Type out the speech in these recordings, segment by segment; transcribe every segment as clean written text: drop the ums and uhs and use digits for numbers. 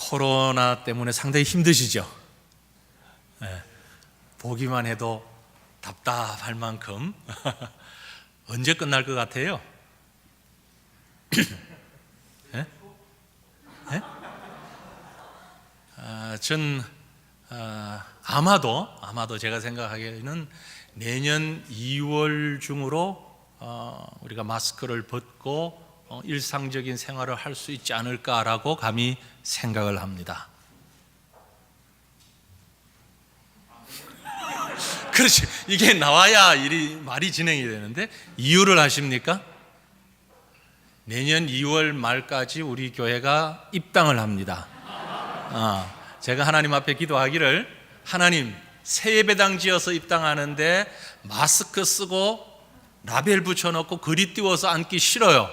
코로나 때문에 상당히 힘드시죠? 네, 보기만 해도 답답할 만큼 언제 끝날 것 같아요? 네? 네? 아마도 제가 생각하기에는 내년 2월 중으로 우리가 마스크를 벗고 일상적인 생활을 할 수 있지 않을까라고 감히 생각을 합니다. 그렇지, 이게 나와야 말이 진행이 되는데 이유를 아십니까? 내년 2월 말까지 우리 교회가 입당을 합니다. 제가 하나님 앞에 기도하기를, 하나님, 새 예배당 지어서 입당하는데 마스크 쓰고 라벨 붙여놓고 그리 띄워서 앉기 싫어요.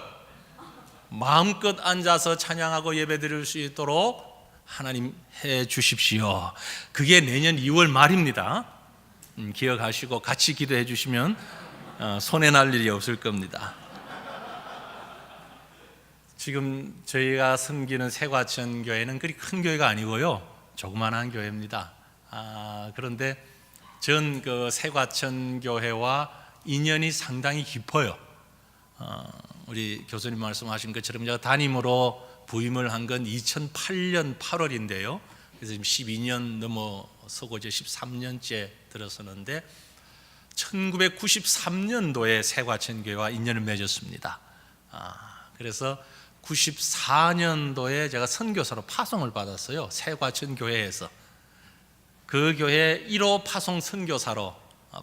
마음껏 앉아서 찬양하고 예배드릴 수 있도록 하나님 해 주십시오. 그게 내년 2월 말입니다. 기억하시고 같이 기도해 주시면 손해날 일이 없을 겁니다. 지금 저희가 섬기는 세과천 교회는 그리 큰 교회가 아니고요, 조그만한 교회입니다. 그런데 전 그 세과천 교회와 인연이 상당히 깊어요. 우리 교수님 말씀하신 것처럼 제가 담임으로 부임을 한 건 2008년 8월인데요. 그래서 지금 12년 넘어서고 이제 13년째 들어서는데 1993년도에 세과천교회와 인연을 맺었습니다. 그래서 94년도에 제가 선교사로 파송을 받았어요. 세과천교회에서. 그 교회 1호 파송 선교사로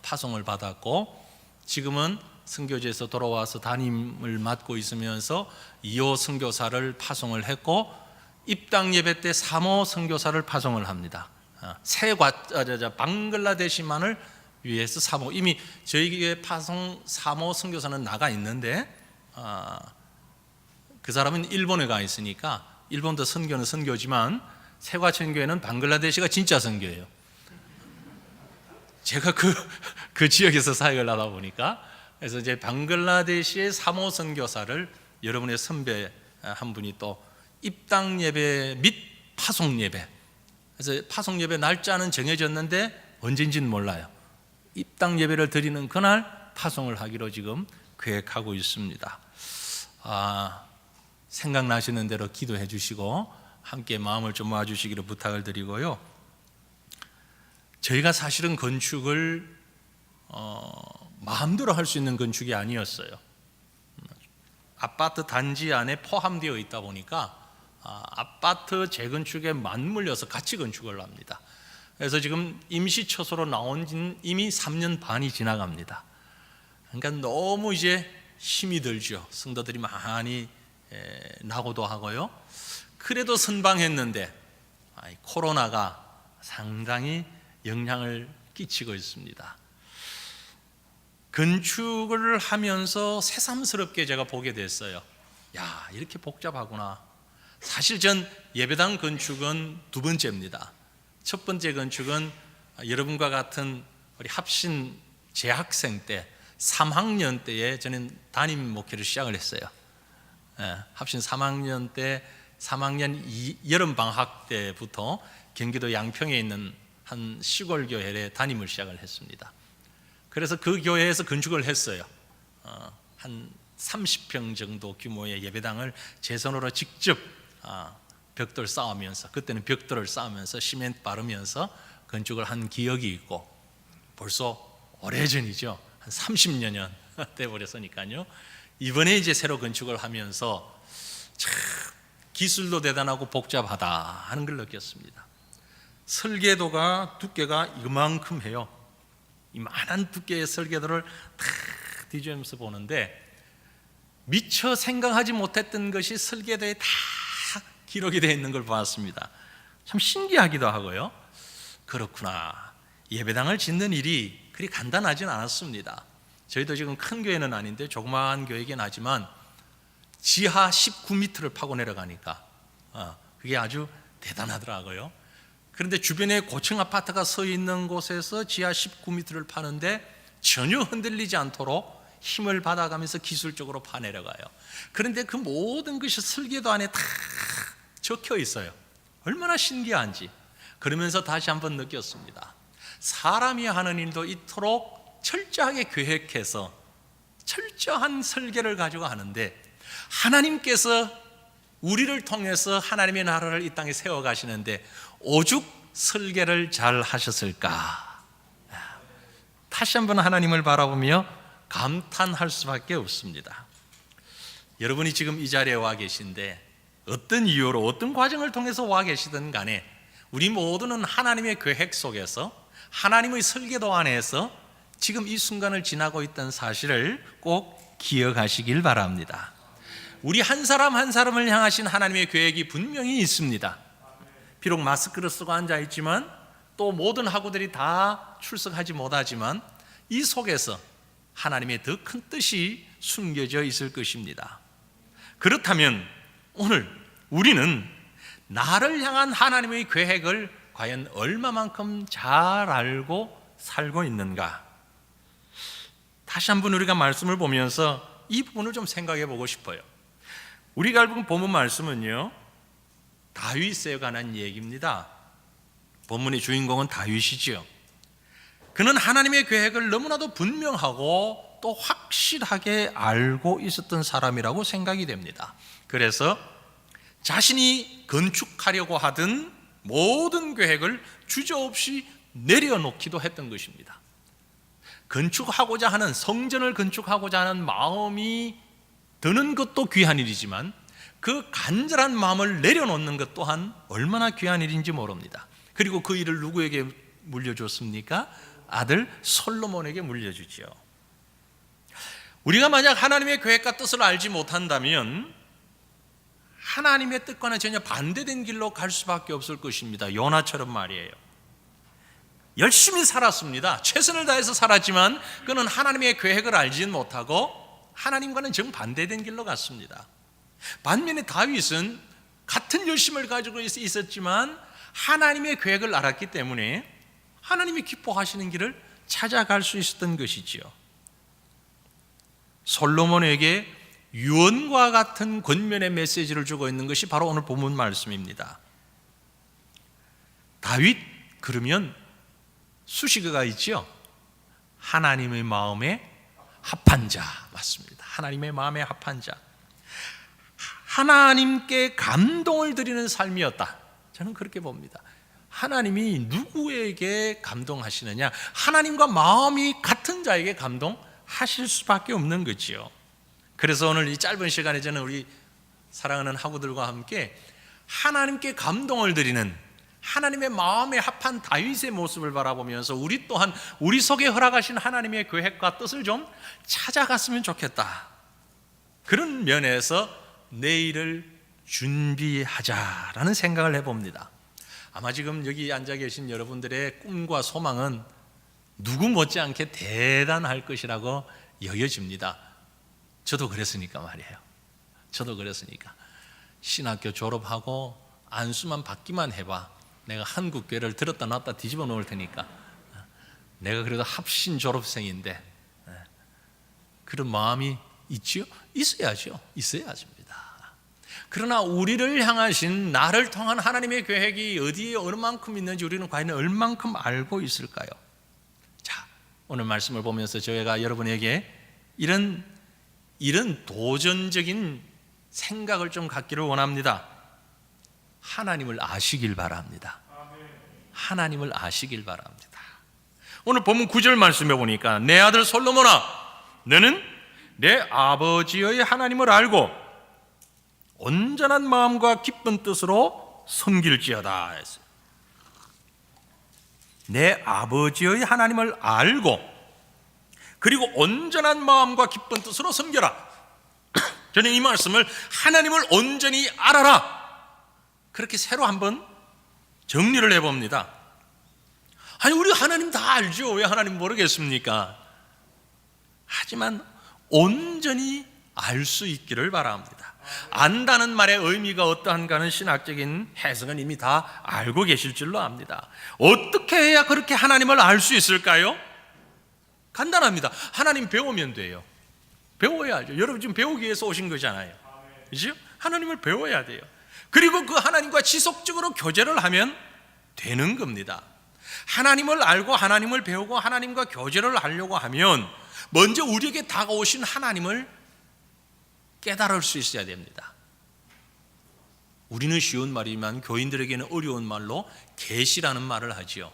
파송을 받았고, 지금은 선교지에서 돌아와서 담임을 맡고 있으면서 2호 선교사를 파송을 했고, 입당 예배 때 3호 선교사를 파송을 합니다. 방글라데시만을 위해서 3호, 이미 저희 교회 파송 3호 선교사는 나가 있는데 그 사람은 일본에 가 있으니까 일본도 선교는 선교지만 세과천교회는 방글라데시가 진짜 선교예요. 제가 그 지역에서 사역을 하다 보니까, 그래서 이제 방글라데시의 3호 선교사를 여러분의 선배 한 분이 또 입당 예배 및 파송 예배, 그래서 파송 예배 날짜는 정해졌는데 언제인지는 몰라요. 입당 예배를 드리는 그날 파송을 하기로 지금 계획하고 있습니다. 생각나시는 대로 기도해 주시고 함께 마음을 좀 모아주시기를 부탁을 드리고요. 저희가 사실은 건축을 마음대로 할 수 있는 건축이 아니었어요. 아파트 단지 안에 포함되어 있다 보니까 아파트 재건축에 맞물려서 같이 건축을 합니다. 그래서 지금 임시처소로 나온 지는 이미 3년 반이 지나갑니다. 그러니까 너무 이제 힘이 들죠. 성도들이 많이 나고도 하고요. 그래도 선방했는데 코로나가 상당히 영향을 끼치고 있습니다. 건축을 하면서 새삼스럽게 제가 보게 됐어요. 야, 이렇게 복잡하구나. 사실 전 예배당 건축은 두 번째입니다. 첫 번째 건축은 여러분과 같은 우리 합신 재학생 때 3학년 때에 저는 담임 목회를 시작을 했어요. 합신 3학년 때 3학년 여름방학 때부터 경기도 양평에 있는 한 시골 교회에 담임을 시작을 했습니다. 그래서 그 교회에서 건축을 했어요. 한 30평 정도 규모의 예배당을 제 손으로 직접 벽돌 쌓으면서, 그때는 벽돌을 쌓으면서 시멘트 바르면서 건축을 한 기억이 있고, 벌써 오래전이죠. 한 30년 돼버렸으니까요. 이번에 이제 새로 건축을 하면서 참 기술도 대단하고 복잡하다 하는 걸 느꼈습니다. 설계도가 두께가 이만큼 해요. 이만한 두께의 설계도를 탁 뒤지면서 보는데 미처 생각하지 못했던 것이 설계도에 다 기록이 되어 있는 걸 보았습니다. 참 신기하기도 하고요. 그렇구나. 예배당을 짓는 일이 그리 간단하진 않았습니다. 저희도 지금 큰 교회는 아닌데 조그마한 교회이긴 하지만 지하 19m를 파고 내려가니까 그게 아주 대단하더라고요. 그런데 주변에 고층 아파트가 서 있는 곳에서 지하 19m를 파는데 전혀 흔들리지 않도록 힘을 받아가면서 기술적으로 파내려가요. 그런데 그 모든 것이 설계도 안에 다 적혀 있어요. 얼마나 신기한지. 그러면서 다시 한번 느꼈습니다. 사람이 하는 일도 이토록 철저하게 계획해서 철저한 설계를 가지고 하는데, 하나님께서 우리를 통해서 하나님의 나라를 이 땅에 세워가시는데 오죽 설계를 잘 하셨을까. 다시 한번 하나님을 바라보며 감탄할 수밖에 없습니다. 여러분이 지금 이 자리에 와 계신데 어떤 이유로 어떤 과정을 통해서 와 계시든 간에 우리 모두는 하나님의 계획 속에서 하나님의 설계도 안에서 지금 이 순간을 지나고 있다는 사실을 꼭 기억하시길 바랍니다. 우리 한 사람 한 사람을 향하신 하나님의 계획이 분명히 있습니다. 비록 마스크를 쓰고 앉아있지만, 또 모든 학우들이 다 출석하지 못하지만 이 속에서 하나님의 더 큰 뜻이 숨겨져 있을 것입니다. 그렇다면 오늘 우리는 나를 향한 하나님의 계획을 과연 얼마만큼 잘 알고 살고 있는가? 다시 한번 우리가 말씀을 보면서 이 부분을 좀 생각해 보고 싶어요. 우리가 읽은 본문 말씀은요, 다윗에 관한 얘기입니다. 본문의 주인공은 다윗이지요. 그는 하나님의 계획을 너무나도 분명하고 또 확실하게 알고 있었던 사람이라고 생각이 됩니다. 그래서 자신이 건축하려고 하던 모든 계획을 주저없이 내려놓기도 했던 것입니다. 건축하고자 하는, 성전을 건축하고자 하는 마음이 드는 것도 귀한 일이지만 그 간절한 마음을 내려놓는 것 또한 얼마나 귀한 일인지 모릅니다. 그리고 그 일을 누구에게 물려줬습니까? 아들 솔로몬에게 물려주죠. 우리가 만약 하나님의 계획과 뜻을 알지 못한다면 하나님의 뜻과는 전혀 반대된 길로 갈 수밖에 없을 것입니다. 요나처럼 말이에요. 열심히 살았습니다. 최선을 다해서 살았지만 그는 하나님의 계획을 알지는 못하고 하나님과는 정반대된 길로 갔습니다. 반면에 다윗은 같은 열심을 가지고 있었지만 하나님의 계획을 알았기 때문에 하나님이 기뻐하시는 길을 찾아갈 수 있었던 것이지요. 솔로몬에게 유언과 같은 권면의 메시지를 주고 있는 것이 바로 오늘 본문 말씀입니다. 다윗, 그러면 수식어가 있죠. 하나님의 마음에 합한 자, 맞습니다. 하나님의 마음에 합한 자, 하나님께 감동을 드리는 삶이었다. 저는 그렇게 봅니다. 하나님이 누구에게 감동하시느냐? 하나님과 마음이 같은 자에게 감동하실 수밖에 없는 거지요. 그래서 오늘 이 짧은 시간에 저는 우리 사랑하는 학우들과 함께 하나님께 감동을 드리는 하나님의 마음에 합한 다윗의 모습을 바라보면서 우리 또한 우리 속에 허락하신 하나님의 계획과 뜻을 좀 찾아갔으면 좋겠다. 그런 면에서 내일을 준비하자라는 생각을 해봅니다. 아마 지금 여기 앉아 계신 여러분들의 꿈과 소망은 누구 못지않게 대단할 것이라고 여겨집니다. 저도 그랬으니까 말이에요. 저도 그랬으니까. 신학교 졸업하고 안수만 받기만 해봐. 내가 한국교회를 들었다 놨다 뒤집어 놓을 테니까. 내가 그래도 합신 졸업생인데 그런 마음이 있지요? 있어야죠. 있어야집니다. 그러나 우리를 향하신 나를 통한 하나님의 계획이 어디에 얼만큼 있는지 우리는 과연 얼만큼 알고 있을까요? 자, 오늘 말씀을 보면서 저희가 여러분에게 이런 도전적인 생각을 좀 갖기를 원합니다. 하나님을 아시길 바랍니다. 하나님을 아시길 바랍니다. 오늘 본문 9절 말씀해 보니까 내 아들 솔로몬아, 너는 내 아버지의 하나님을 알고 온전한 마음과 기쁜 뜻으로 섬길지어다 했어요. 내 아버지의 하나님을 알고 그리고 온전한 마음과 기쁜 뜻으로 섬겨라. 저는 이 말씀을 하나님을 온전히 알아라, 그렇게 새로 한번 정리를 해봅니다. 아니, 우리 하나님 다 알죠. 왜 하나님 모르겠습니까? 하지만 온전히 알 수 있기를 바랍니다. 안다는 말의 의미가 어떠한가는 신학적인 해석은 이미 다 알고 계실 줄로 압니다. 어떻게 해야 그렇게 하나님을 알 수 있을까요? 간단합니다. 하나님 배우면 돼요. 배워야 알죠. 여러분 지금 배우기 위해서 오신 거잖아요. 그렇죠? 하나님을 배워야 돼요. 그리고 그 하나님과 지속적으로 교제를 하면 되는 겁니다. 하나님을 알고 하나님을 배우고 하나님과 교제를 하려고 하면 먼저 우리에게 다가오신 하나님을 깨달을 수 있어야 됩니다. 우리는 쉬운 말이지만 교인들에게는 어려운 말로 계시라는 말을 하지요.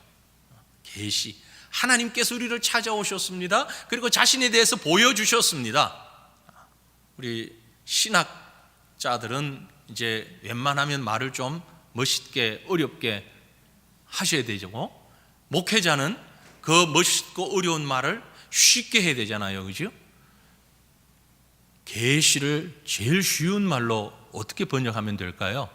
계시. 하나님께서 우리를 찾아오셨습니다. 그리고 자신에 대해서 보여주셨습니다. 우리 신학자들은 이제 웬만하면 말을 좀 멋있게 어렵게 하셔야 되죠. 목회자는 그 멋있고 어려운 말을 쉽게 해야 되잖아요. 그죠? 계시를 제일 쉬운 말로 어떻게 번역하면 될까요?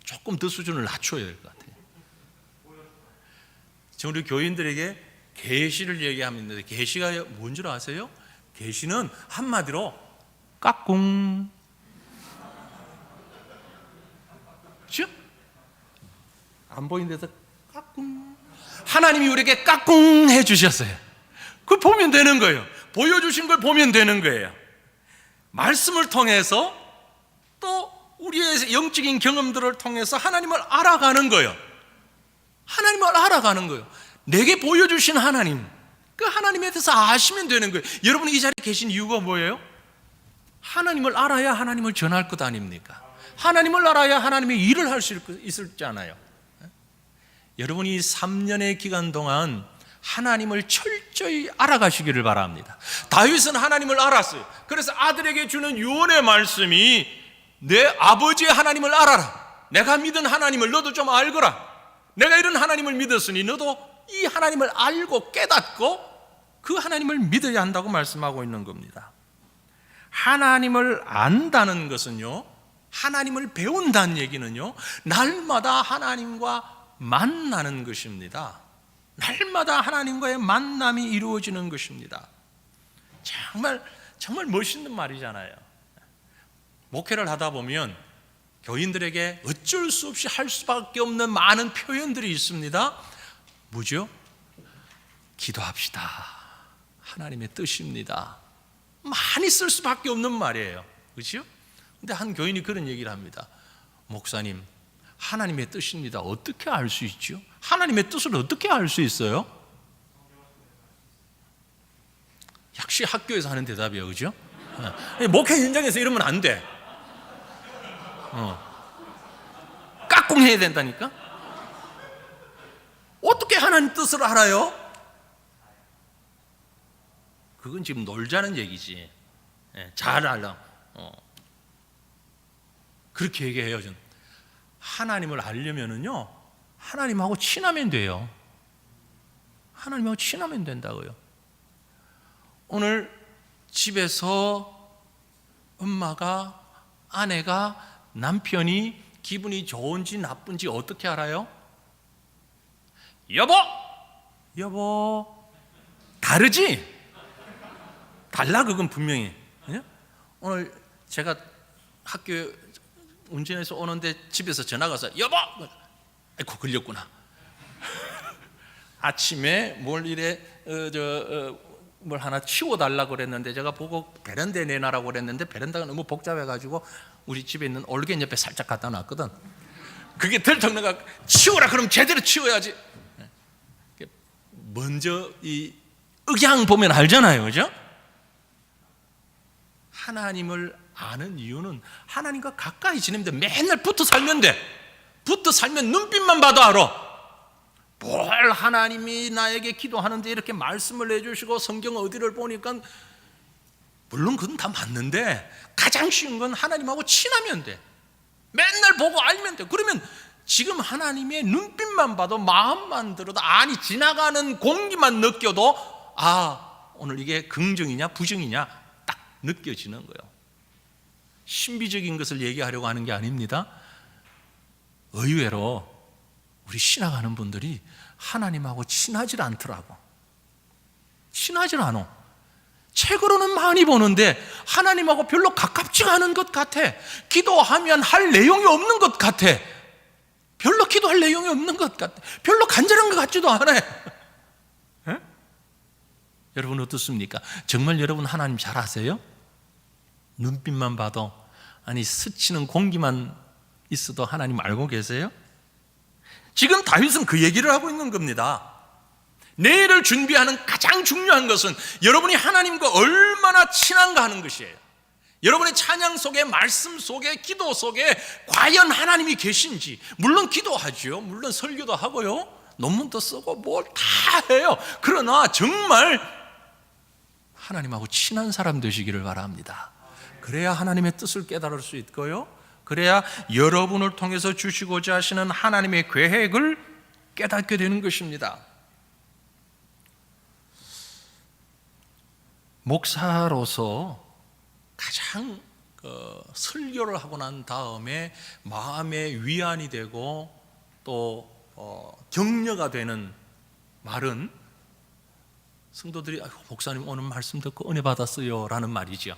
조금 더 수준을 낮춰야 될 것 같아요. 지금 우리 교인들에게 계시를 얘기하면 계시가 뭔 줄 아세요? 계시는 한마디로 까꿍. 그렇죠? 안 보이는 데서 까꿍. 하나님이 우리에게 까꿍 해주셨어요. 그걸 보면 되는 거예요. 보여주신 걸 보면 되는 거예요. 말씀을 통해서 또 우리의 영적인 경험들을 통해서 하나님을 알아가는 거예요. 하나님을 알아가는 거예요. 내게 보여주신 하나님, 그 하나님에 대해서 아시면 되는 거예요. 여러분이 이 자리에 계신 이유가 뭐예요? 하나님을 알아야 하나님을 전할 것 아닙니까? 하나님을 알아야 하나님의 일을 할 수 있을잖아요. 여러분이 3년의 기간 동안 하나님을 철저히 알아가시기를 바랍니다. 다윗은 하나님을 알았어요. 그래서 아들에게 주는 유언의 말씀이 내 아버지의 하나님을 알아라. 내가 믿은 하나님을 너도 좀 알거라. 내가 이런 하나님을 믿었으니 너도 이 하나님을 알고 깨닫고 그 하나님을 믿어야 한다고 말씀하고 있는 겁니다. 하나님을 안다는 것은요, 하나님을 배운다는 얘기는요, 날마다 하나님과 만나는 것입니다. 날마다 하나님과의 만남이 이루어지는 것입니다. 정말 멋있는 말이잖아요. 목회를 하다 보면 교인들에게 어쩔 수 없이 할 수밖에 없는 많은 표현들이 있습니다. 뭐죠? 기도합시다. 하나님의 뜻입니다. 많이 쓸 수밖에 없는 말이에요. 그렇죠? 근데 한 교인이 그런 얘기를 합니다. 목사님, 하나님의 뜻입니다. 어떻게 알 수 있죠? 하나님의 뜻을 어떻게 알 수 있어요? 역시 학교에서 하는 대답이에요. 그죠? 목회 현장에서 이러면 안 돼. 까꿍해야 된다니까? 어떻게 하나님 뜻을 알아요? 그건 지금 놀자는 얘기지. 잘 알라. 그렇게 얘기해요. 저는. 하나님을 알려면은요, 하나님하고 친하면 돼요. 하나님하고 친하면 된다고요. 오늘 집에서 엄마가, 아내가, 남편이 기분이 좋은지 나쁜지 어떻게 알아요? 여보, 다르지? 달라, 그건 분명히. 오늘 제가 학교 운전해서 오는데 집에서 전화가 와서 여보! 아이고, 걸렸구나. 아침에 뭘 하나 치워달라고 그랬는데 제가 보고 베란다에 내놔라고 그랬는데 베란다가 너무 복잡해가지고 우리 집에 있는 올겐 옆에 살짝 갖다 놨거든. 그게 들통나가 치워라 그럼 제대로 치워야지. 먼저 이 억양 보면 알잖아요. 그죠? 하나님을 아는 이유는 하나님과 가까이 지내면 돼. 맨날 붙어 살면 돼. 붙어 살면 눈빛만 봐도 알아. 뭘 하나님이 나에게 기도하는데 이렇게 말씀을 해주시고 성경 어디를 보니까 물론 그건 다 맞는데 가장 쉬운 건 하나님하고 친하면 돼. 맨날 보고 알면 돼. 그러면 지금 하나님의 눈빛만 봐도 마음만 들어도 아니 지나가는 공기만 느껴도 오늘 이게 긍정이냐 부정이냐 딱 느껴지는 거예요. 신비적인 것을 얘기하려고 하는 게 아닙니다. 의외로 우리 신학하는 분들이 하나님하고 친하질 않더라고. 친하질 않아. 책으로는 많이 보는데 하나님하고 별로 가깝지가 않은 것 같아. 기도하면 할 내용이 없는 것 같아. 별로 기도할 내용이 없는 것 같아. 별로 간절한 것 같지도 않아요. 여러분 어떻습니까? 정말 여러분 하나님 잘 아세요? 눈빛만 봐도, 아니 스치는 공기만 있어도 하나님 알고 계세요? 지금 다윗은 그 얘기를 하고 있는 겁니다. 내일을 준비하는 가장 중요한 것은 여러분이 하나님과 얼마나 친한가 하는 것이에요. 여러분의 찬양 속에, 말씀 속에, 기도 속에 과연 하나님이 계신지. 물론 기도하죠. 물론 설교도 하고요, 논문도 쓰고 뭘 다 해요. 그러나 정말 하나님하고 친한 사람 되시기를 바랍니다. 그래야 하나님의 뜻을 깨달을 수 있고요, 그래야 여러분을 통해서 주시고자 하시는 하나님의 계획을 깨닫게 되는 것입니다. 목사로서 가장 설교를 하고 난 다음에 마음의 위안이 되고 또 격려가 되는 말은, 성도들이 목사님 오늘 말씀 듣고 은혜 받았어요 라는 말이죠.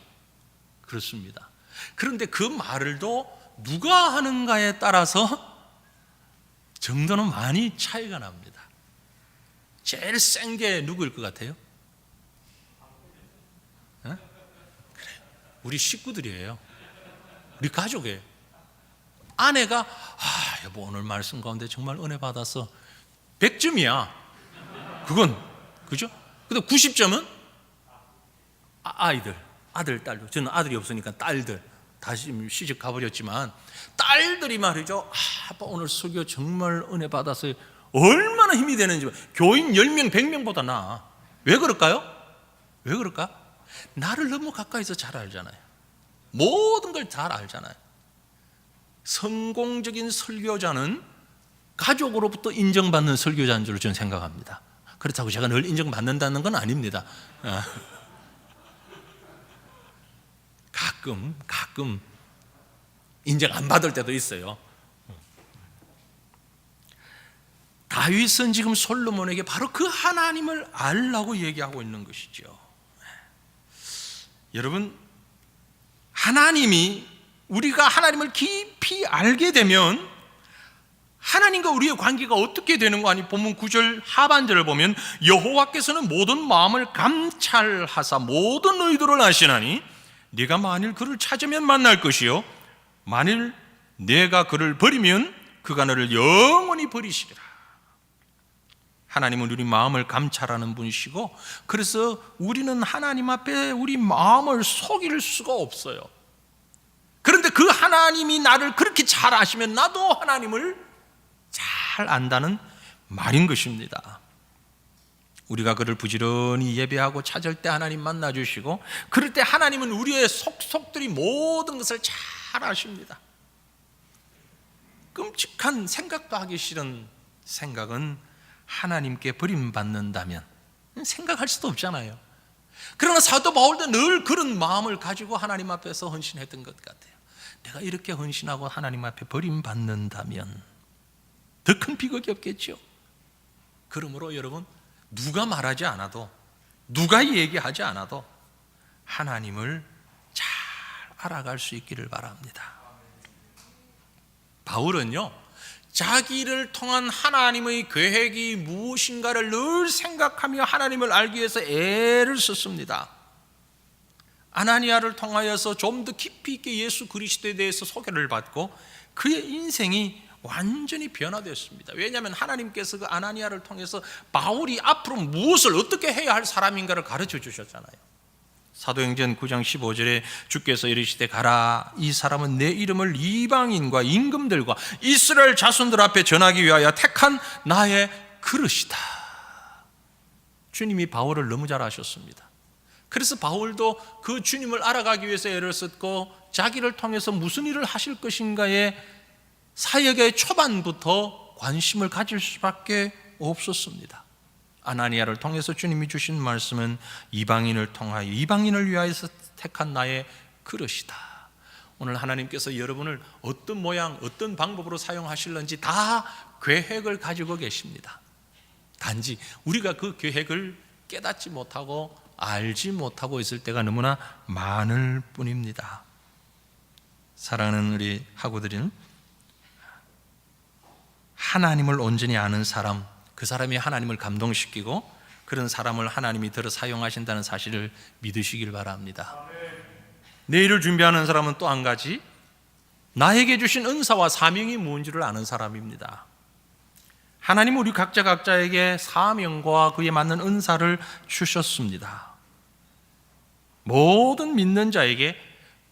그렇습니다. 그런데 그 말을도 누가 하는가에 따라서 정도는 많이 차이가 납니다. 제일 센 게 누구일 것 같아요? 그래, 우리 식구들이에요. 우리 가족이에요. 아내가 여보 오늘 말씀 가운데 정말 은혜 받았어, 100점이야 그건, 그죠? 근데 90점은 아들, 딸도. 저는 아들이 없으니까 딸들, 다시 시집 가버렸지만 딸들이 말이죠, 아빠 오늘 설교 정말 은혜 받았어요. 얼마나 힘이 되는지. 교인 10명 100명보다 나아. 왜 그럴까요? 왜 그럴까? 나를 너무 가까이서 잘 알잖아요. 모든 걸 잘 알잖아요. 성공적인 설교자는 가족으로부터 인정받는 설교자인 줄 저는 생각합니다. 그렇다고 제가 늘 인정받는다는 건 아닙니다. 가끔 인정 안 받을 때도 있어요. 다윗은 지금 솔로몬에게 바로 그 하나님을 알라고 얘기하고 있는 것이죠. 여러분, 우리가 하나님을 깊이 알게 되면 하나님과 우리의 관계가 어떻게 되는 거 아니? 본문 9절 하반절을 보면 여호와께서는 모든 마음을 감찰하사 모든 의도를 아시나니 네가 만일 그를 찾으면 만날 것이요 만일 네가 그를 버리면 그가 너를 영원히 버리시리라. 하나님은 우리 마음을 감찰하는 분이시고, 그래서 우리는 하나님 앞에 우리 마음을 속일 수가 없어요. 그런데 그 하나님이 나를 그렇게 잘 아시면 나도 하나님을 잘 안다는 말인 것입니다. 우리가 그를 부지런히 예배하고 찾을 때 하나님 만나주시고, 그럴 때 하나님은 우리의 속속들이 모든 것을 잘 아십니다. 끔찍한, 생각도 하기 싫은 생각은 하나님께 버림받는다면 생각할 수도 없잖아요. 그러나 사도 바울도 늘 그런 마음을 가지고 하나님 앞에서 헌신했던 것 같아요. 내가 이렇게 헌신하고 하나님 앞에 버림받는다면 더 큰 비극이 없겠죠. 그러므로 여러분, 누가 말하지 않아도, 누가 얘기하지 않아도 하나님을 잘 알아갈 수 있기를 바랍니다. 바울은요, 자기를 통한 하나님의 계획이 무엇인가를 늘 생각하며 하나님을 알기 위해서 애를 썼습니다. 아나니아를 통하여서 좀 더 깊이 있게 예수 그리스도에 대해서 소개를 받고 그의 인생이 완전히 변화됐습니다. 왜냐하면 하나님께서 그 아나니아를 통해서 바울이 앞으로 무엇을 어떻게 해야 할 사람인가를 가르쳐 주셨잖아요. 사도행전 9장 15절에 주께서 이르시되 가라, 이 사람은 내 이름을 이방인과 임금들과 이스라엘 자손들 앞에 전하기 위하여 택한 나의 그릇이다. 주님이 바울을 너무 잘 아셨습니다. 그래서 바울도 그 주님을 알아가기 위해서 애를 썼고, 자기를 통해서 무슨 일을 하실 것인가에 사역의 초반부터 관심을 가질 수밖에 없었습니다. 아나니아를 통해서 주님이 주신 말씀은 이방인을 통하여 이방인을 위하여서 택한 나의 그릇이다. 오늘 하나님께서 여러분을 어떤 모양, 어떤 방법으로 사용하실는지 다 계획을 가지고 계십니다. 단지 우리가 그 계획을 깨닫지 못하고 알지 못하고 있을 때가 너무나 많을 뿐입니다. 사랑하는 우리 학우들은 하나님을 온전히 아는 사람, 그 사람이 하나님을 감동시키고 그런 사람을 하나님이 들어 사용하신다는 사실을 믿으시길 바랍니다. 내일을 준비하는 사람은 또 한 가지, 나에게 주신 은사와 사명이 무엇인지를 아는 사람입니다. 하나님은 우리 각자에게 사명과 그에 맞는 은사를 주셨습니다. 모든 믿는 자에게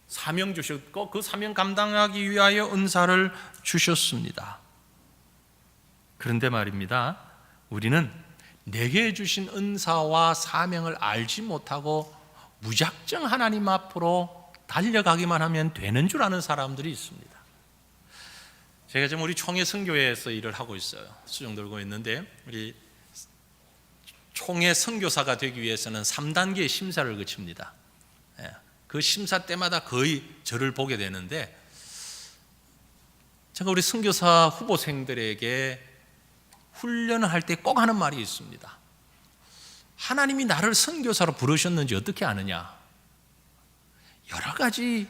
사명 주셨고 그 사명 감당하기 위하여 은사를 주셨습니다. 그런데 말입니다, 우리는 내게 주신 은사와 사명을 알지 못하고 무작정 하나님 앞으로 달려가기만 하면 되는 줄 아는 사람들이 있습니다. 제가 지금 우리 총회 선교회에서 일을 하고 있어요. 수종 들고 있는데, 우리 총회 선교사가 되기 위해서는 3단계의 심사를 거칩니다. 그 심사 때마다 거의 저를 보게 되는데, 제가 우리 선교사 후보생들에게 훈련을 할 때 꼭 하는 말이 있습니다. 하나님이 나를 선교사로 부르셨는지 어떻게 아느냐? 여러 가지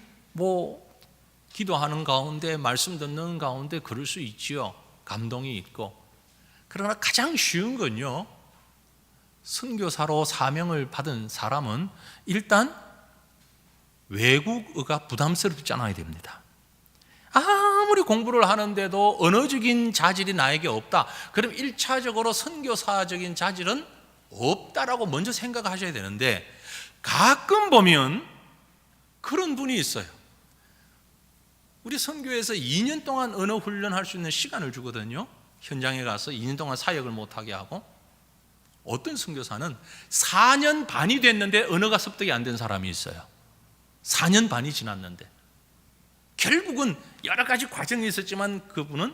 기도하는 가운데, 말씀 듣는 가운데 그럴 수 있지요. 감동이 있고. 그러나 가장 쉬운 건요, 선교사로 사명을 받은 사람은 일단 외국어가 부담스럽지 않아야 됩니다. 아무리 공부를 하는데도 언어적인 자질이 나에게 없다, 그럼 1차적으로 선교사적인 자질은 없다라고 먼저 생각하셔야 되는데, 가끔 보면 그런 분이 있어요. 우리 선교에서 2년 동안 언어 훈련할 수 있는 시간을 주거든요. 현장에 가서 2년 동안 사역을 못하게 하고, 어떤 선교사는 4년 반이 됐는데 언어가 습득이 안 된 사람이 있어요. 4년 반이 지났는데. 결국은 여러 가지 과정이 있었지만 그분은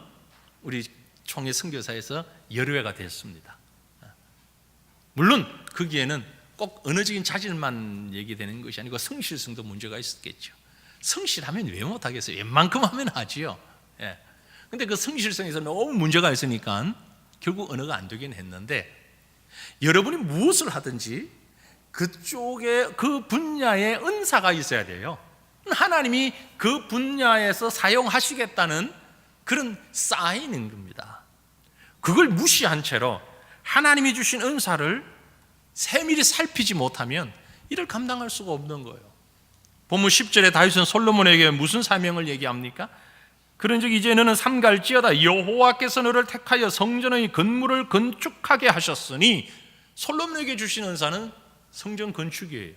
우리 총회 선교사에서 열외가 됐습니다. 물론 거기에는 꼭 언어적인 자질만 얘기되는 것이 아니고 성실성도 문제가 있었겠죠. 성실하면 왜 못하겠어요? 웬만큼 하면 하지요. 근데 그 성실성에서 너무 문제가 있으니까 결국 언어가 안 되긴 했는데, 여러분이 무엇을 하든지 그쪽에 그 분야에 은사가 있어야 돼요. 하나님이 그 분야에서 사용하시겠다는 그런 사인인 겁니다. 그걸 무시한 채로 하나님이 주신 은사를 세밀히 살피지 못하면 이를 감당할 수가 없는 거예요. 본문 10절에 다윗은 솔로몬에게 무슨 사명을 얘기합니까? 그런즉 이제 너는 삼갈지어다 여호와께서 너를 택하여 성전의 건물을 건축하게 하셨으니, 솔로몬에게 주신 은사는 성전 건축이에요.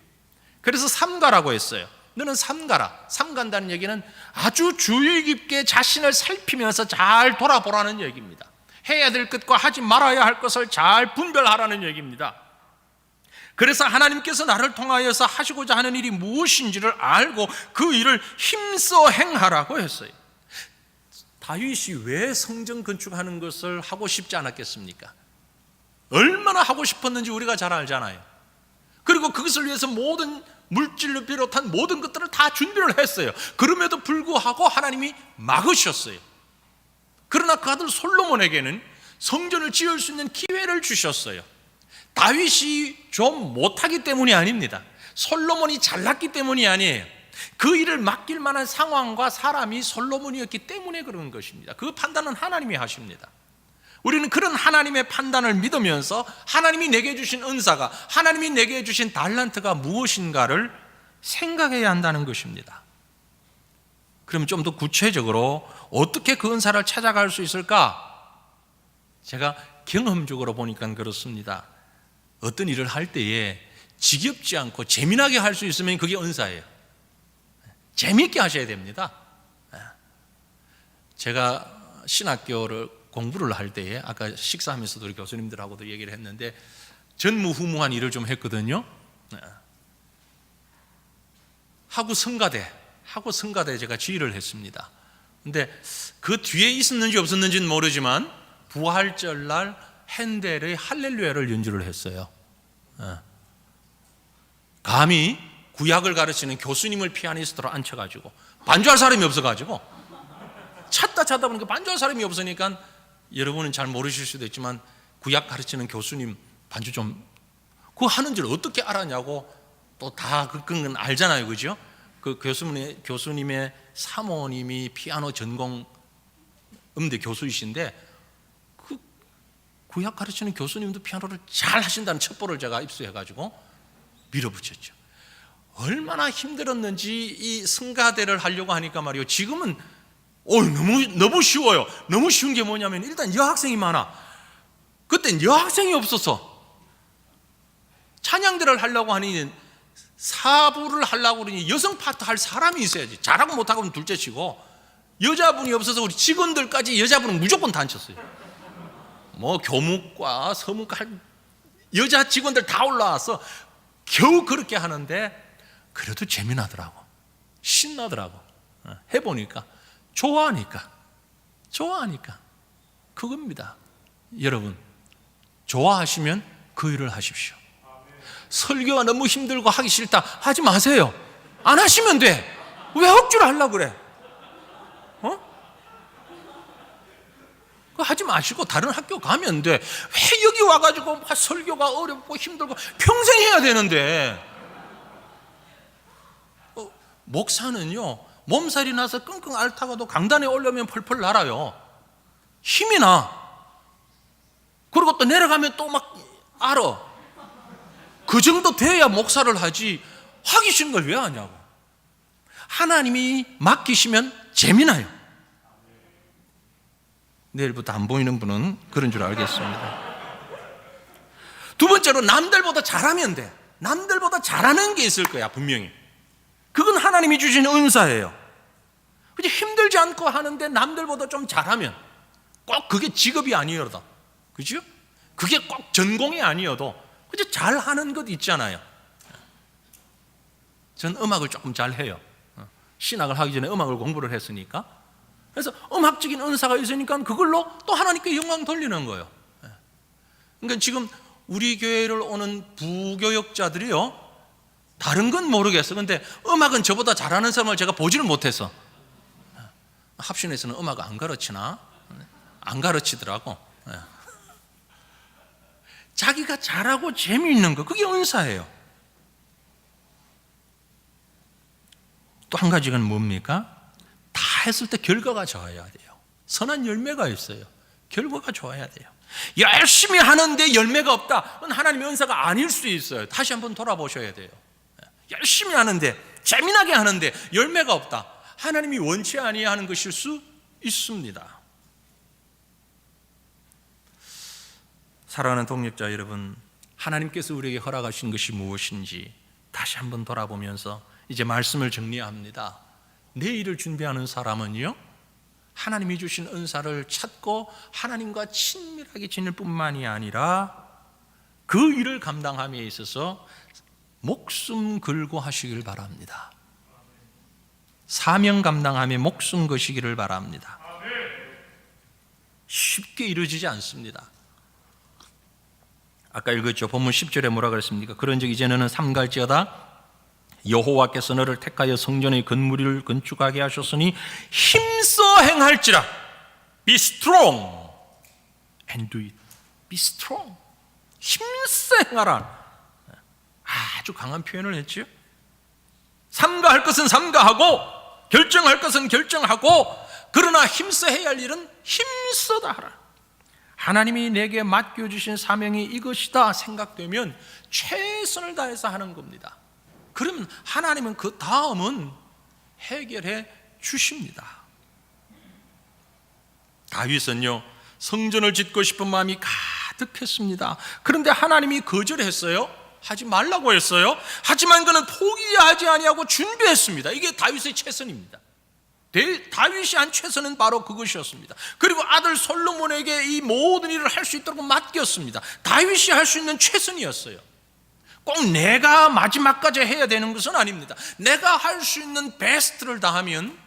그래서 삼가라고 했어요. 너는 삼가라. 삼간다는 얘기는 아주 주의 깊게 자신을 살피면서 잘 돌아보라는 얘기입니다. 해야 될 것과 하지 말아야 할 것을 잘 분별하라는 얘기입니다. 그래서 하나님께서 나를 통하여서 하시고자 하는 일이 무엇인지를 알고 그 일을 힘써 행하라고 했어요. 다윗이 왜 성전 건축하는 것을 하고 싶지 않았겠습니까? 얼마나 하고 싶었는지 우리가 잘 알잖아요. 그리고 그것을 위해서 모든 물질을 비롯한 모든 것들을 다 준비를 했어요. 그럼에도 불구하고 하나님이 막으셨어요. 그러나 그 아들 솔로몬에게는 성전을 지을 수 있는 기회를 주셨어요. 다윗이 좀 못하기 때문이 아닙니다. 솔로몬이 잘났기 때문이 아니에요. 그 일을 맡길 만한 상황과 사람이 솔로몬이었기 때문에 그런 것입니다. 그 판단은 하나님이 하십니다. 우리는 그런 하나님의 판단을 믿으면서 하나님이 내게 주신 은사가, 하나님이 내게 주신 달란트가 무엇인가를 생각해야 한다는 것입니다. 그럼 좀 더 구체적으로 어떻게 그 은사를 찾아갈 수 있을까? 제가 경험적으로 보니까 그렇습니다. 어떤 일을 할 때에 지겹지 않고 재미나게 할 수 있으면 그게 은사예요. 재미있게 하셔야 됩니다. 제가 신학교를 공부를 할 때에 아까 식사하면서도 우리 교수님들하고도 얘기를 했는데, 전무후무한 일을 좀 했거든요. 하고 성가대 제가 지휘를 했습니다. 근데 그 뒤에 있었는지 없었는지는 모르지만 부활절날 핸델의 할렐루야를 연주를 했어요. 감히 구약을 가르치는 교수님을 피아니스트로 앉혀가지고, 반주할 사람이 없어가지고 찾다 보니까 반주할 사람이 없으니까, 여러분은 잘 모르실 수도 있지만 구약 가르치는 교수님 반주 좀 그거 하는 줄 어떻게 알았냐고, 또 다 그건 알잖아요, 그죠? 그 교수님의 사모님이 피아노 전공 음대 교수이신데, 그 구약 가르치는 교수님도 피아노를 잘 하신다는 첩보를 제가 입수해가지고 밀어붙였죠. 얼마나 힘들었는지 이 성가대를 하려고 하니까 말이요, 지금은 너무 쉬워요. 너무 쉬운 게 뭐냐면 일단 여학생이 많아. 그땐 여학생이 없어서 찬양대를 하려고 하니 사부를 하려고 그러니 여성 파트 할 사람이 있어야지. 잘하고 못하고는 둘째치고 여자분이 없어서 우리 직원들까지 여자분은 무조건 단쳤어요. 뭐 교묵과 서묵과 여자 직원들 다 올라와서 겨우 그렇게 하는데 그래도 재미나더라고. 신나더라고. 해보니까 좋아하니까 그겁니다. 여러분, 좋아하시면 그 일을 하십시오. 설교가 너무 힘들고 하기 싫다 하지 마세요. 안 하시면 돼. 왜 억지로 하려고 그래? 하지 마시고 다른 학교 가면 돼. 왜 여기 와가지고 설교가 어렵고 힘들고 평생 해야 되는데. 목사는요, 몸살이 나서 끙끙 앓다가도 강단에 올려면 펄펄 날아요. 힘이 나. 그리고 또 내려가면 또 막 알아. 그 정도 돼야 목사를 하지 하기 싫은 걸 왜 하냐고. 하나님이 맡기시면 재미나요. 내일부터 안 보이는 분은 그런 줄 알겠습니다. 두 번째로, 남들보다 잘하면 돼. 남들보다 잘하는 게 있을 거야, 분명히. 그건 하나님이 주신 은사예요. 그치? 힘들지 않고 하는데 남들보다 좀 잘하면, 꼭 그게 직업이 아니어도, 그죠? 그게 꼭 전공이 아니어도, 그치? 잘하는 것 있잖아요. 전 음악을 조금 잘해요. 신학을 하기 전에 음악을 공부를 했으니까. 그래서 음악적인 은사가 있으니까 그걸로 또 하나님께 영광 돌리는 거예요. 그러니까 지금 우리 교회를 오는 부교역자들이요, 다른 건 모르겠어. 근데 음악은 저보다 잘하는 사람을 제가 보지를 못해서. 합신에서는 음악 안 가르치나? 안 가르치더라고. 자기가 잘하고 재미있는 거, 그게 은사예요. 또 한 가지가 뭡니까? 다 했을 때 결과가 좋아야 돼요. 선한 열매가 있어요. 결과가 좋아야 돼요. 열심히 하는데 열매가 없다, 그건 하나님의 은사가 아닐 수 있어요. 다시 한번 돌아보셔야 돼요. 열심히 하는데, 재미나게 하는데 열매가 없다, 하나님이 원치 아니하는 것일 수 있습니다. 사랑하는 동역자 여러분, 하나님께서 우리에게 허락하신 것이 무엇인지 다시 한번 돌아보면서 이제 말씀을 정리합니다. 내일을 준비하는 사람은요, 하나님이 주신 은사를 찾고 하나님과 친밀하게 지낼 뿐만이 아니라 그 일을 감당함에 있어서 목숨 걸고 하시길 바랍니다. 사명 감당함에 목숨 거시기를 바랍니다. 쉽게 이루어지지 않습니다. 아까 읽었죠. 본문 10절에 뭐라 그랬습니까? 그런즉 이제는 삼갈지어다 여호와께서 너를 택하여 성전의 건물을 건축하게 하셨으니 힘써 행할지라. Be strong and do it. Be strong. 힘써 행하라. 아주 강한 표현을 했죠. 삼가할 것은 삼가하고 결정할 것은 결정하고, 그러나 힘써 해야 할 일은 힘써다 하라. 하나님이 내게 맡겨주신 사명이 이것이다 생각되면 최선을 다해서 하는 겁니다. 그러면 하나님은 그 다음은 해결해 주십니다. 다윗은요, 성전을 짓고 싶은 마음이 가득했습니다. 그런데 하나님이 거절했어요. 하지 말라고 했어요. 하지만 그는 포기하지 아니하고 준비했습니다. 이게 다윗의 최선입니다. 다윗이 한 최선은 바로 그것이었습니다. 그리고 아들 솔로몬에게 이 모든 일을 할 수 있도록 맡겼습니다. 다윗이 할 수 있는 최선이었어요. 꼭 내가 마지막까지 해야 되는 것은 아닙니다. 내가 할 수 있는 베스트를 다하면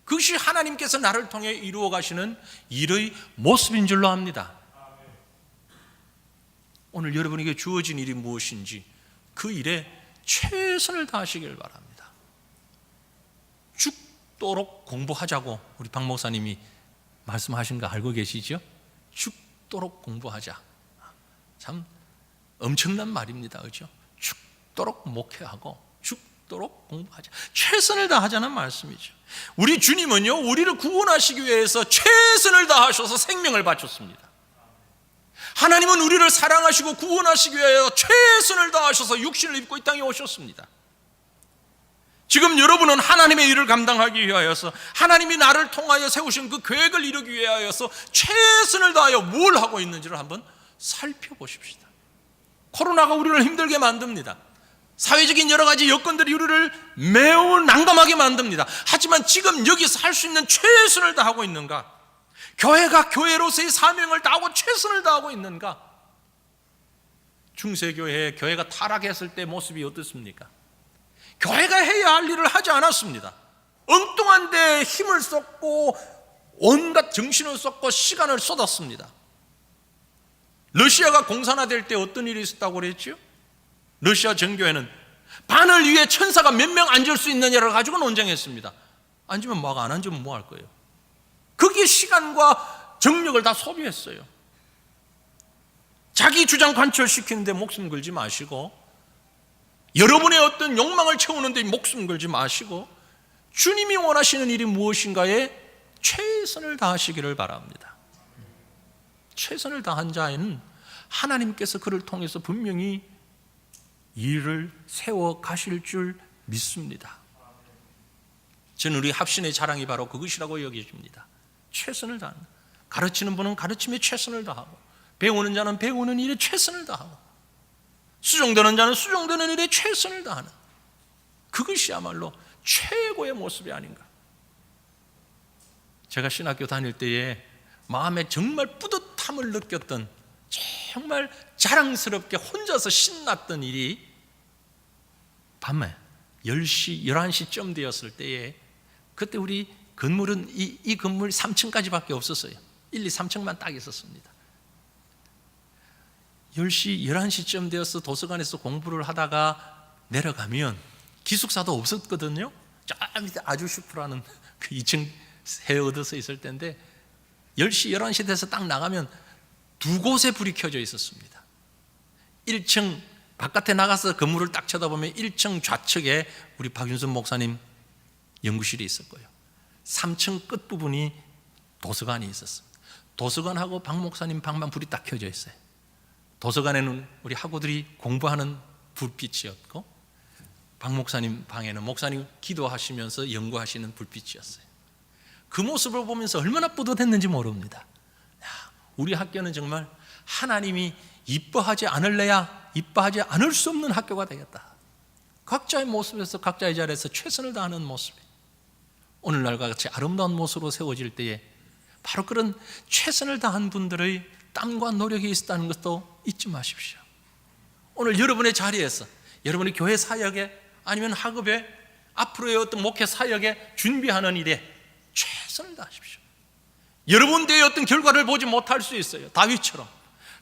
그것이 하나님께서 나를 통해 이루어 가시는 일의 모습인 줄로 압니다. 오늘 여러분에게 주어진 일이 무엇인지 그 일에 최선을 다하시길 바랍니다. 죽도록 공부하자고 우리 박 목사님이 말씀하신 거 알고 계시죠? 죽도록 공부하자. 참 엄청난 말입니다. 그렇죠? 죽도록 목회하고 죽도록 공부하자. 최선을 다하자는 말씀이죠. 우리 주님은요, 우리를 구원하시기 위해서 최선을 다하셔서 생명을 바쳤습니다. 하나님은 우리를 사랑하시고 구원하시기 위하여 최선을 다하셔서 육신을 입고 이 땅에 오셨습니다. 지금 여러분은 하나님의 일을 감당하기 위하여서 하나님이 나를 통하여 세우신 그 계획을 이루기 위하여서 최선을 다하여 뭘 하고 있는지를 한번 살펴보십시다. 코로나가 우리를 힘들게 만듭니다. 사회적인 여러 가지 여건들이 우리를 매우 난감하게 만듭니다. 하지만 지금 여기서 할 수 있는 최선을 다하고 있는가? 교회가 교회로서의 사명을 다하고 최선을 다하고 있는가? 중세교회에 교회가 타락했을 때 모습이 어떻습니까? 교회가 해야 할 일을 하지 않았습니다. 엉뚱한 데 힘을 쏟고 온갖 정신을 쏟고 시간을 쏟았습니다. 러시아가 공산화될 때 어떤 일이 있었다고 그랬죠? 러시아 정교회는 반을 위해 천사가 몇 명 앉을 수 있느냐를 가지고 논쟁했습니다. 앉으면 뭐하고 안 앉으면 뭐 할 거예요? 거기에 시간과 정력을 다 소비했어요. 자기 주장 관철시키는데 목숨 걸지 마시고, 여러분의 어떤 욕망을 채우는데 목숨 걸지 마시고, 주님이 원하시는 일이 무엇인가에 최선을 다하시기를 바랍니다. 최선을 다한 자에는 하나님께서 그를 통해서 분명히 일을 세워 가실 줄 믿습니다. 저는 우리 합신의 자랑이 바로 그것이라고 여겨집니다. 최선을 다하는, 가르치는 분은 가르침에 최선을 다하고, 배우는 자는 배우는 일에 최선을 다하고, 수종되는 자는 수종되는 일에 최선을 다하는, 그것이야말로 최고의 모습이 아닌가. 제가 신학교 다닐 때에 마음에 정말 뿌듯함을 느꼈던, 정말 자랑스럽게 혼자서 신났던 일이 밤에 10시, 11시쯤 되었을 때에, 그때 우리 건물은 이 건물 3층까지밖에 없었어요. 1, 2, 3층만 딱 있었습니다. 10시, 11시쯤 되어서 도서관에서 공부를 하다가 내려가면 기숙사도 없었거든요. 저 밑에 아주슈프라는 그 2층 새 얻어서 있을 때인데 10시, 11시 돼서 딱 나가면 두 곳에 불이 켜져 있었습니다. 1층 바깥에 나가서 건물을 딱 쳐다보면 1층 좌측에 우리 박윤선 목사님 연구실이 있을 거예요. 3층 끝부분이 도서관이 있었습니다. 도서관하고 박 목사님 방만 불이 딱 켜져 있어요. 도서관에는 우리 학우들이 공부하는 불빛이었고, 박 목사님 방에는 목사님 기도하시면서 연구하시는 불빛이었어요. 그 모습을 보면서 얼마나 뿌듯했는지 모릅니다. 우리 학교는 정말 하나님이 이뻐하지 않을래야 이뻐하지 않을 수 없는 학교가 되겠다. 각자의 모습에서 각자의 자리에서 최선을 다하는 모습이 오늘날과 같이 아름다운 모습으로 세워질 때에 바로 그런 최선을 다한 분들의 땀과 노력이 있었다는 것도 잊지 마십시오. 오늘 여러분의 자리에서, 여러분의 교회 사역에 아니면 학업에, 앞으로의 어떤 목회 사역에 준비하는 일에 최선을 다하십시오. 여러분들의 어떤 결과를 보지 못할 수 있어요, 다윗처럼.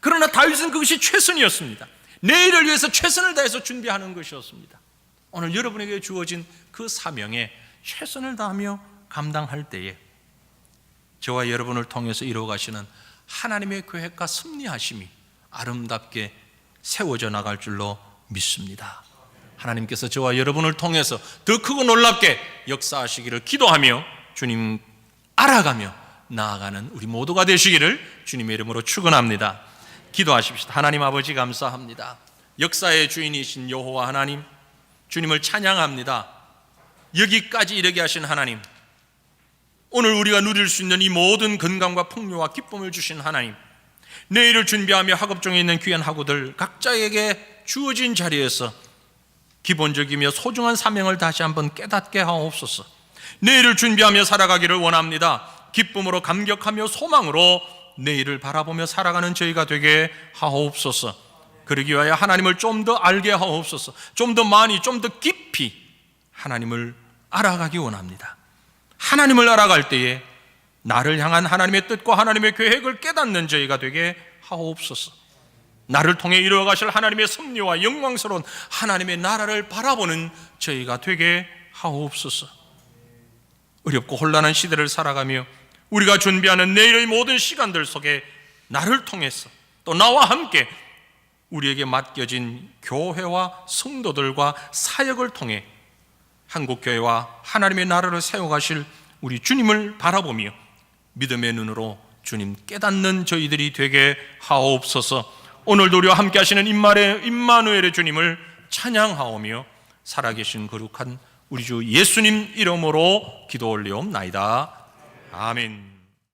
그러나 다윗은 그것이 최선이었습니다. 내일을 위해서 최선을 다해서 준비하는 것이었습니다. 오늘 여러분에게 주어진 그 사명에 최선을 다하며 감당할 때에 저와 여러분을 통해서 이루어가시는 하나님의 계획과 섭리하심이 아름답게 세워져 나갈 줄로 믿습니다. 하나님께서 저와 여러분을 통해서 더 크고 놀랍게 역사하시기를 기도하며 주님 알아가며 나아가는 우리 모두가 되시기를 주님의 이름으로 축원합니다. 기도하십시다. 하나님 아버지 감사합니다. 역사의 주인이신 여호와 하나님, 주님을 찬양합니다. 여기까지 이르게 하신 하나님, 오늘 우리가 누릴 수 있는 이 모든 건강과 풍요와 기쁨을 주신 하나님, 내일을 준비하며 학업 중에 있는 귀한 학우들 각자에게 주어진 자리에서 기본적이며 소중한 사명을 다시 한번 깨닫게 하옵소서. 내일을 준비하며 살아가기를 원합니다. 기쁨으로 감격하며 소망으로 내일을 바라보며 살아가는 저희가 되게 하옵소서. 그러기 위하여 하나님을 좀 더 알게 하옵소서. 좀 더 많이, 좀 더 깊이 하나님을 알아가기 원합니다. 하나님을 알아갈 때에 나를 향한 하나님의 뜻과 하나님의 계획을 깨닫는 저희가 되게 하옵소서. 나를 통해 이루어가실 하나님의 섭리와 영광스러운 하나님의 나라를 바라보는 저희가 되게 하옵소서. 어렵고 혼란한 시대를 살아가며 우리가 준비하는 내일의 모든 시간들 속에 나를 통해서 또 나와 함께 우리에게 맡겨진 교회와 성도들과 사역을 통해 한국교회와 하나님의 나라를 세워가실 우리 주님을 바라보며 믿음의 눈으로 주님 깨닫는 저희들이 되게 하옵소서. 오늘도 우리와 함께 하시는 임마누엘의 주님을 찬양하오며 살아계신 거룩한 우리 주 예수님 이름으로 기도 올리옵나이다. 아멘.